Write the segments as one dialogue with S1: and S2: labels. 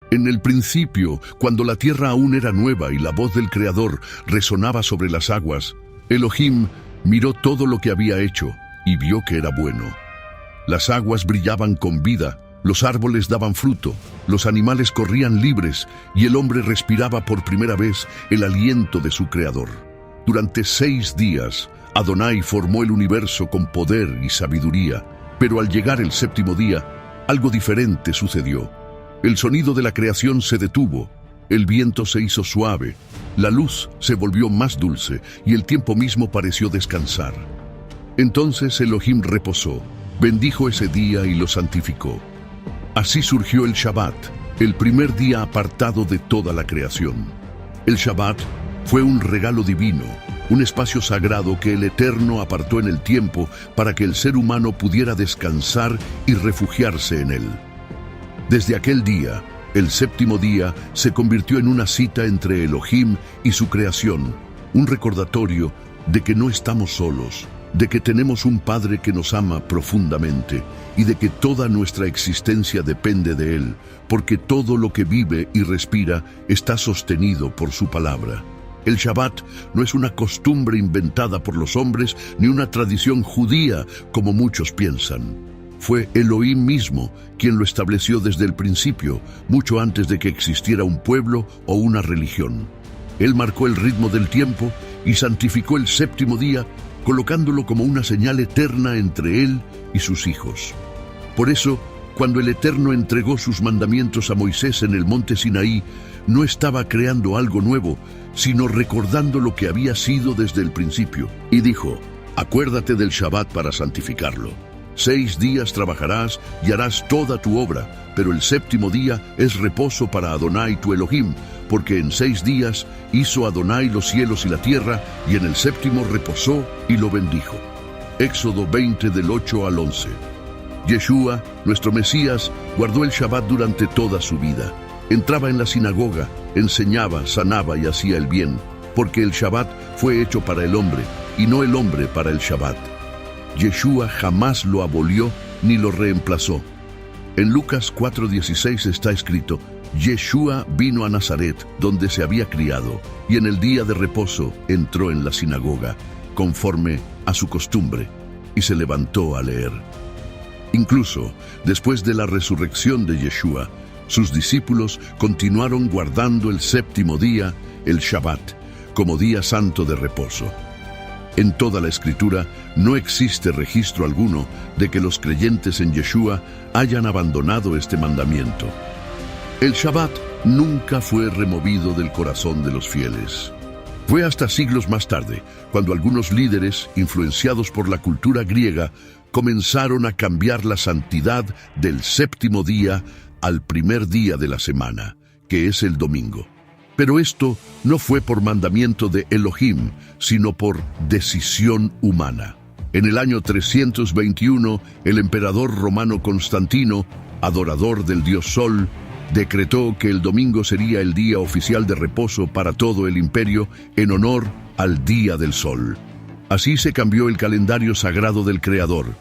S1: En el principio, cuando la tierra aún era nueva y la voz del Creador resonaba sobre las aguas, Elohim miró todo lo que había hecho y vio que era bueno. Las aguas brillaban con vida, los árboles daban fruto, los animales corrían libres y el hombre respiraba por primera vez el aliento de su Creador. Durante 6 días, Adonai formó el universo con poder y sabiduría, pero al llegar el 7º día, algo diferente sucedió. El sonido de la creación se detuvo, el viento se hizo suave, la luz se volvió más dulce y el tiempo mismo pareció descansar. Entonces Elohim reposó, bendijo ese día y lo santificó. Así surgió el Shabbat, el primer día apartado de toda la creación. El Shabbat fue un regalo divino, un espacio sagrado que el Eterno apartó en el tiempo para que el ser humano pudiera descansar y refugiarse en él. Desde aquel día, el 7º día se convirtió en una cita entre Elohim y su creación, un recordatorio de que no estamos solos, de que tenemos un Padre que nos ama profundamente y de que toda nuestra existencia depende de Él, porque todo lo que vive y respira está sostenido por su palabra. El Shabbat no es una costumbre inventada por los hombres ni una tradición judía como muchos piensan. Fue Elohim mismo quien lo estableció desde el principio, mucho antes de que existiera un pueblo o una religión. Él marcó el ritmo del tiempo y santificó el 7º día, colocándolo como una señal eterna entre él y sus hijos. Por eso, cuando el Eterno entregó sus mandamientos a Moisés en el monte Sinaí, no estaba creando algo nuevo, sino recordando lo que había sido desde el principio. Y dijo: acuérdate del Shabbat para santificarlo. 6 días trabajarás y harás toda tu obra, pero el 7º día es reposo para Adonai tu Elohim, porque en 6 días hizo Adonai los cielos y la tierra, y en el 7º reposó y lo bendijo. Éxodo 20 del 8 al 11. Yeshua, nuestro Mesías, guardó el Shabbat durante toda su vida. Entraba en la sinagoga, enseñaba, sanaba y hacía el bien, porque el Shabbat fue hecho para el hombre, y no el hombre para el Shabbat. Yeshua jamás lo abolió ni lo reemplazó. En Lucas 4:16 está escrito: Yeshua vino a Nazaret, donde se había criado, y en el día de reposo entró en la sinagoga, conforme a su costumbre, y se levantó a leer. Incluso después de la resurrección de Yeshua, sus discípulos continuaron guardando el 7º día, el Shabbat, como día santo de reposo. En toda la Escritura no existe registro alguno de que los creyentes en Yeshua hayan abandonado este mandamiento. El Shabbat nunca fue removido del corazón de los fieles. Fue hasta siglos más tarde, cuando algunos líderes, influenciados por la cultura griega, comenzaron a cambiar la santidad del 7º día al primer día de la semana, que es el domingo. Pero esto no fue por mandamiento de Elohim, sino por decisión humana. En el año 321, el emperador romano Constantino, adorador del dios Sol, decretó que el domingo sería el día oficial de reposo para todo el imperio en honor al Día del Sol. Así se cambió el calendario sagrado del Creador,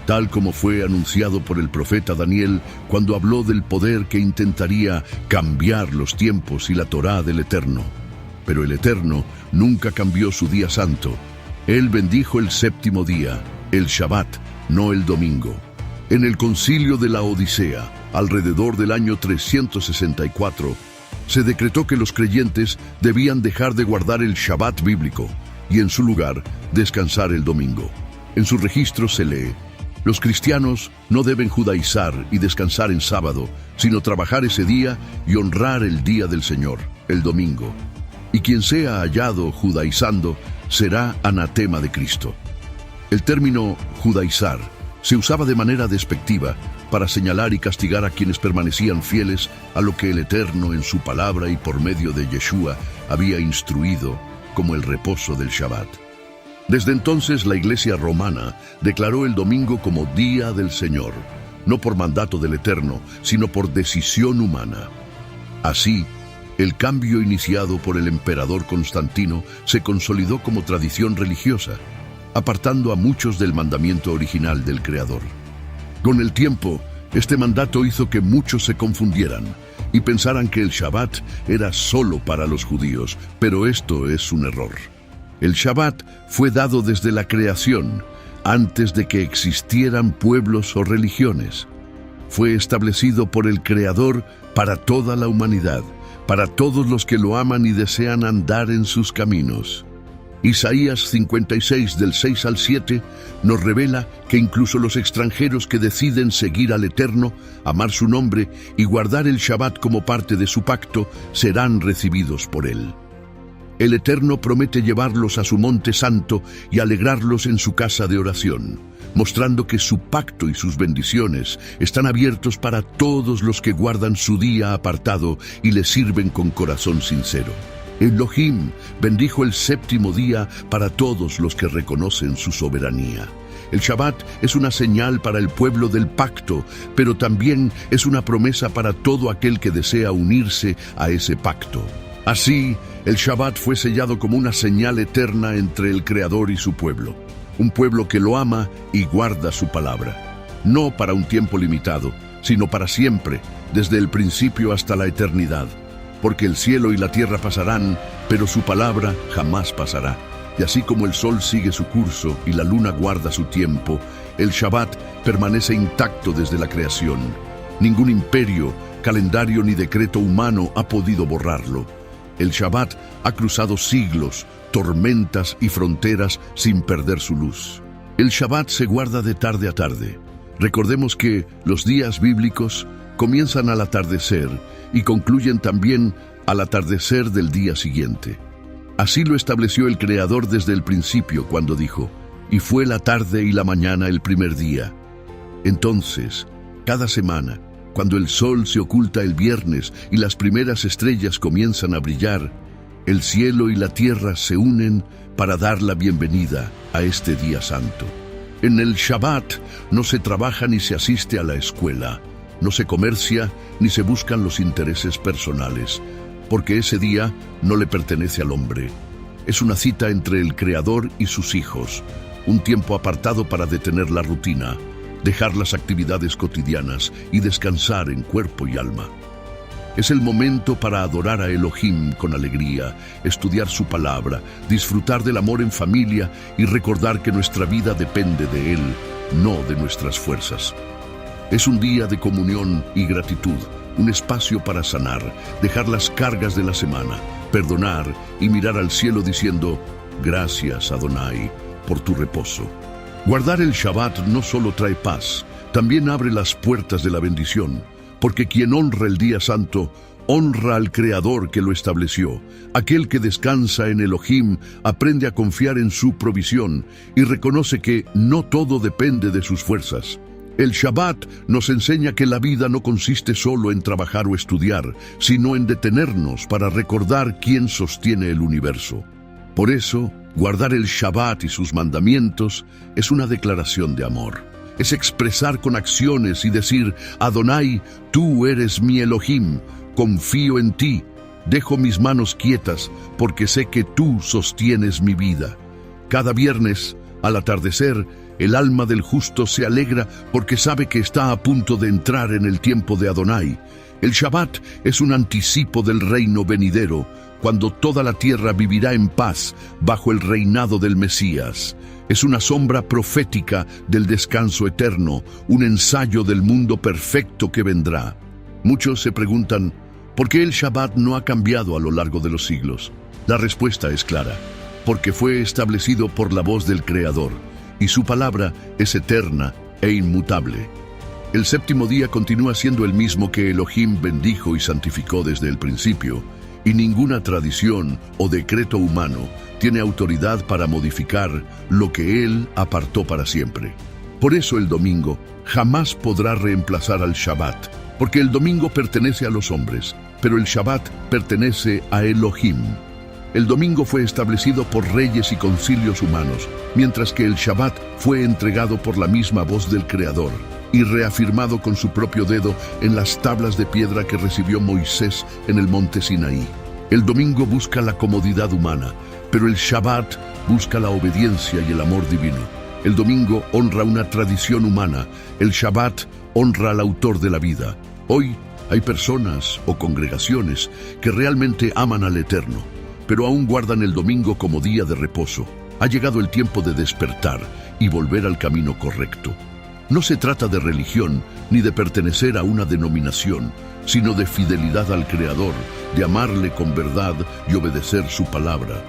S1: tal como fue anunciado por el profeta Daniel cuando habló del poder que intentaría cambiar los tiempos y la Torá del Eterno. Pero el Eterno nunca cambió su día santo. Él bendijo el 7º día, el Shabbat, no el domingo. En el concilio de la Odisea, alrededor del año 364, se decretó que los creyentes debían dejar de guardar el Shabbat bíblico y en su lugar descansar el domingo. En su registro se lee: los cristianos no deben judaizar y descansar en sábado, sino trabajar ese día y honrar el día del Señor, el domingo. Y quien sea hallado judaizando será anatema de Cristo. El término judaizar se usaba de manera despectiva para señalar y castigar a quienes permanecían fieles a lo que el Eterno en su palabra y por medio de Yeshua había instruido como el reposo del Shabbat. Desde entonces la Iglesia romana declaró el domingo como Día del Señor, no por mandato del Eterno, sino por decisión humana. Así, el cambio iniciado por el emperador Constantino se consolidó como tradición religiosa, apartando a muchos del mandamiento original del Creador. Con el tiempo, este mandato hizo que muchos se confundieran, y pensaran que el Shabbat era solo para los judíos, pero esto es un error. El Shabbat fue dado desde la creación, antes de que existieran pueblos o religiones. Fue establecido por el Creador para toda la humanidad, para todos los que lo aman y desean andar en sus caminos. Isaías 56, del 6 al 7, nos revela que incluso los extranjeros que deciden seguir al Eterno, amar su nombre y guardar el Shabbat como parte de su pacto, serán recibidos por Él. El Eterno promete llevarlos a su monte santo y alegrarlos en su casa de oración, mostrando que su pacto y sus bendiciones están abiertos para todos los que guardan su día apartado y le sirven con corazón sincero. Elohim bendijo el séptimo día para todos los que reconocen su soberanía. El Shabbat es una señal para el pueblo del pacto, pero también es una promesa para todo aquel que desea unirse a ese pacto. Así, el Shabbat fue sellado como una señal eterna entre el Creador y su pueblo, un pueblo que lo ama y guarda su palabra, no para un tiempo limitado, sino para siempre, desde el principio hasta la eternidad. Porque el cielo y la tierra pasarán, pero su palabra jamás pasará. Y así como el sol sigue su curso y la luna guarda su tiempo, el Shabbat permanece intacto desde la creación. Ningún imperio, calendario ni decreto humano ha podido borrarlo. El Shabbat ha cruzado siglos, tormentas y fronteras sin perder su luz. El Shabbat se guarda de tarde a tarde. Recordemos que los días bíblicos comienzan al atardecer y concluyen también al atardecer del día siguiente. Así lo estableció el Creador desde el principio cuando dijo: «Y fue la tarde y la mañana el primer día». Entonces, cada semana, cuando el sol se oculta el viernes y las primeras estrellas comienzan a brillar, el cielo y la tierra se unen para dar la bienvenida a este día santo. En el Shabbat no se trabaja ni se asiste a la escuela, no se comercia ni se buscan los intereses personales, porque ese día no le pertenece al hombre. Es una cita entre el Creador y sus hijos, un tiempo apartado para detener la rutina, dejar las actividades cotidianas y descansar en cuerpo y alma. Es el momento para adorar a Elohim con alegría, estudiar su palabra, disfrutar del amor en familia y recordar que nuestra vida depende de Él, no de nuestras fuerzas. Es un día de comunión y gratitud, un espacio para sanar, dejar las cargas de la semana, perdonar y mirar al cielo diciendo: «Gracias, Adonai, por tu reposo». Guardar el Shabbat no solo trae paz, también abre las puertas de la bendición, porque quien honra el día santo, honra al Creador que lo estableció. Aquel que descansa en Elohim aprende a confiar en su provisión y reconoce que no todo depende de sus fuerzas. El Shabbat nos enseña que la vida no consiste solo en trabajar o estudiar, sino en detenernos para recordar quién sostiene el universo. Por eso, guardar el Shabbat y sus mandamientos es una declaración de amor. Es expresar con acciones y decir: «Adonai, tú eres mi Elohim, confío en ti, dejo mis manos quietas porque sé que tú sostienes mi vida». Cada viernes, al atardecer, el alma del justo se alegra porque sabe que está a punto de entrar en el tiempo de Adonai. El Shabbat es un anticipo del reino venidero, cuando toda la tierra vivirá en paz bajo el reinado del Mesías. Es una sombra profética del descanso eterno, un ensayo del mundo perfecto que vendrá. Muchos se preguntan: ¿por qué el Shabbat no ha cambiado a lo largo de los siglos? La respuesta es clara: porque fue establecido por la voz del Creador, y su palabra es eterna e inmutable. El séptimo día continúa siendo el mismo que Elohim bendijo y santificó desde el principio, y ninguna tradición o decreto humano tiene autoridad para modificar lo que Él apartó para siempre. Por eso el domingo jamás podrá reemplazar al Shabbat, porque el domingo pertenece a los hombres, pero el Shabbat pertenece a Elohim. El domingo fue establecido por reyes y concilios humanos, mientras que el Shabbat fue entregado por la misma voz del Creador y reafirmado con su propio dedo en las tablas de piedra que recibió Moisés en el monte Sinaí. El domingo busca la comodidad humana, pero el Shabbat busca la obediencia y el amor divino. El domingo honra una tradición humana, el Shabbat honra al autor de la vida. Hoy, Hay personas o congregaciones que realmente aman al Eterno, pero aún guardan el domingo como día de reposo. Ha llegado el tiempo de despertar y volver al camino correcto. No se trata de religión ni de pertenecer a una denominación, sino de fidelidad al Creador, de amarle con verdad y obedecer su palabra.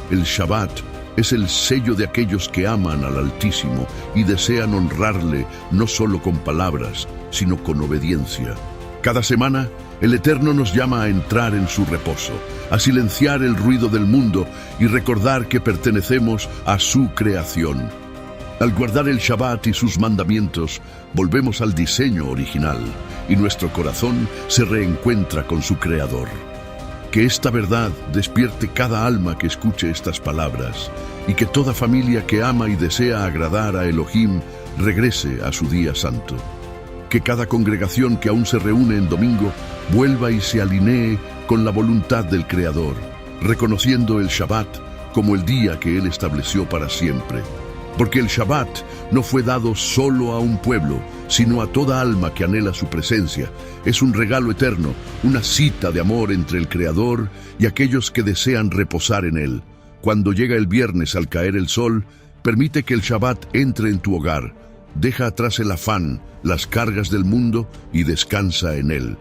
S1: El Shabbat es el sello de aquellos que aman al Altísimo y desean honrarle no solo con palabras, sino con obediencia. Cada semana, el Eterno nos llama a entrar en su reposo, a silenciar el ruido del mundo y recordar que pertenecemos a su creación. Al guardar el Shabbat y sus mandamientos, volvemos al diseño original y nuestro corazón se reencuentra con su Creador. Que esta verdad despierte cada alma que escuche estas palabras y que toda familia que ama y desea agradar a Elohim regrese a su día santo. Que cada congregación que aún se reúne en domingo vuelva y se alinee con la voluntad del Creador, reconociendo el Shabbat como el día que Él estableció para siempre. Porque el Shabbat no fue dado solo a un pueblo, sino a toda alma que anhela su presencia. Es un regalo eterno, una cita de amor entre el Creador y aquellos que desean reposar en Él. Cuando llega el viernes al caer el sol, permite que el Shabbat entre en tu hogar. Deja atrás el afán, las cargas del mundo y descansa en Él.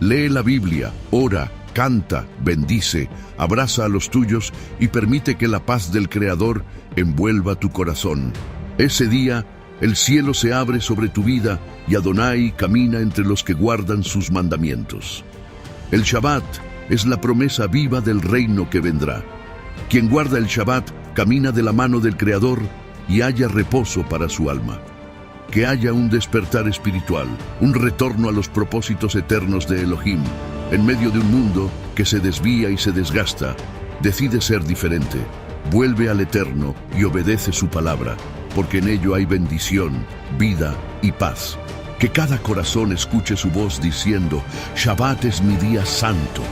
S1: Lee la Biblia, ora, canta, bendice, abraza a los tuyos y permite que la paz del Creador envuelva tu corazón. Ese día, el cielo se abre sobre tu vida y Adonai camina entre los que guardan sus mandamientos. El Shabbat es la promesa viva del reino que vendrá. Quien guarda el Shabbat camina de la mano del Creador y halla reposo para su alma. Que haya un despertar espiritual, un retorno a los propósitos eternos de Elohim. En medio de un mundo que se desvía y se desgasta, decide ser diferente. Vuelve al Eterno y obedece su palabra, porque en ello hay bendición, vida y paz. Que cada corazón escuche su voz diciendo: Shabbat es mi día santo,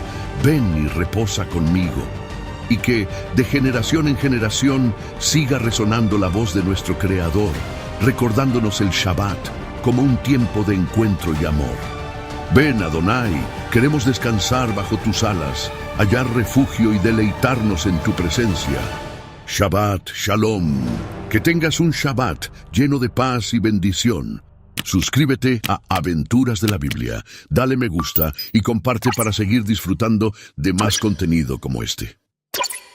S1: ven y reposa conmigo. Y que de generación en generación siga resonando la voz de nuestro Creador, recordándonos el Shabbat como un tiempo de encuentro y amor. Ven, Adonai, queremos descansar bajo tus alas, hallar refugio y deleitarnos en tu presencia. Shabbat Shalom. Que tengas un Shabbat lleno de paz y bendición. Suscríbete a Aventuras de la Biblia, dale me gusta y comparte para seguir disfrutando de más contenido como este.